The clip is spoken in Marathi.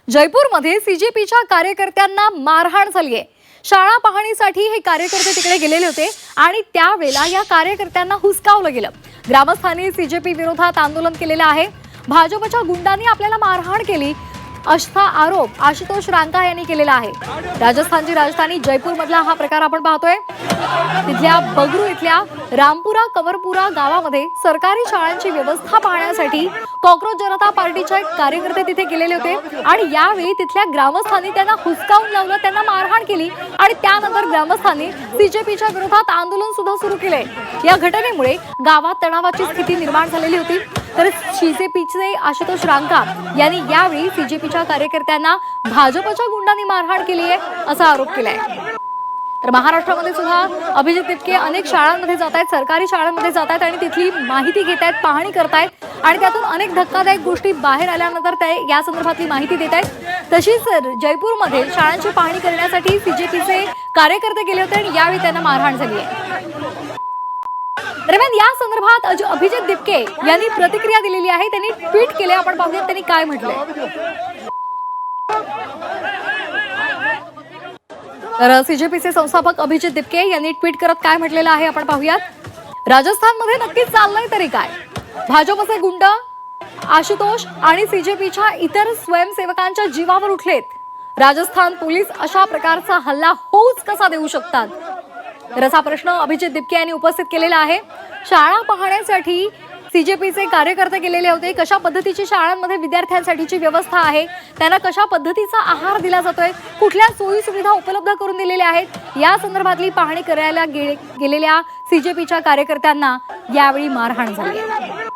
जयपूरमध्ये सीजेपीच्या कार्यकर्त्यांना मारहाण झाली आहे। शाळा पाहणीसाठी हे कार्यकर्ते तिकडे गेलेले होते आणि त्यावेळेला या कार्यकर्त्यांना हुसकावलं गेलं। ग्रामस्थांनी सीजेपी विरोधात आंदोलन केलेलं आहे। भाजपच्या गुंडांनी आपल्याला मारहाण केली असा आरोप आशुतोष रांका यांनी केलेला आहे। राजस्थानची राजधानी जयपूर मधला हा प्रकार आपण पाहतोय। तिथल्या बगरू इथल्या रामपुरा कंवरपुरा गावामध्ये सरकारी शाळांची व्यवस्था पाहण्यासाठी कॉकरोच जनता पार्टीचे कार्यकर्ते तिथे गेलेले होते आणि यावेळी तिथल्या ग्रामस्थांनी त्यांना हुसकावून लावलं, त्यांना मारहाण केली आणि त्यानंतर ग्रामस्थांनी सीजेपीच्या विरोधात आंदोलन सुद्धा सुरू केले। या घटनेमुळे गावात तणावाची स्थिती निर्माण झालेली होती। तर सीजेपीचे आशुतोष रांका यांनी यावेळी सीजेपीच्या कार्यकर्त्यांना भाजपच्या गुंडांनी मारहाण केली आहे असा आरोप केलाय। तर महाराष्ट्रामध्ये सुद्धा अभिजित तिपके अनेक शाळांमध्ये जात आहेत, सरकारी शाळांमध्ये जात आहेत आणि तिथली माहिती घेत आहेत, पाहणी करतायत आणि त्यातून अनेक धक्कादायक गोष्टी बाहेर आल्यानंतर ते या संदर्भातली माहिती देत आहेत। तशीच जयपूरमध्ये शाळांची पाहणी करण्यासाठी सीजेपीचे कार्यकर्ते गेले होते आणि यावेळी त्यांना मारहाण झाली आहे। दरम्यान या संदर्भात अभिजित तिपके यांनी प्रतिक्रिया दिलेली आहे, त्यांनी ट्विट केले। आपण पाहूयात त्यांनी काय म्हटलंय। तर सीजेपीचे संस्थापक अभिजित तिपके यांनी ट्विट करत काय म्हटलेलं आहे आपण पाहूयात। राजस्थानमध्ये नक्कीच चाललंय तरी काय? भाजपचे गुंड आशुतोष आणि सीजेपीच्या इतर स्वयंसेवकांच्या जीवावर उठलेत। राजस्थान पोलीस अशा प्रकारचा हल्ला होऊच कसा देऊ शकतात? तर असा प्रश्न अभिजित तिपके यांनी उपस्थित केलेला आहे। शाळा पाहण्यासाठी सीजेपीचे कार्यकर्ते गेलेले होते। कशा पद्धतीची शाळांमध्ये विद्यार्थ्यांसाठीची व्यवस्था आहे, त्यांना कशा पद्धतीचा आहार दिला जातोय, कुठल्या सोयी सुविधा उपलब्ध करून दिलेल्या आहेत, या संदर्भातली पाहणी करायला गेलेल्या सीजेपीच्या कार्यकर्त्यांना यावेळी मारहाण झाली आहे।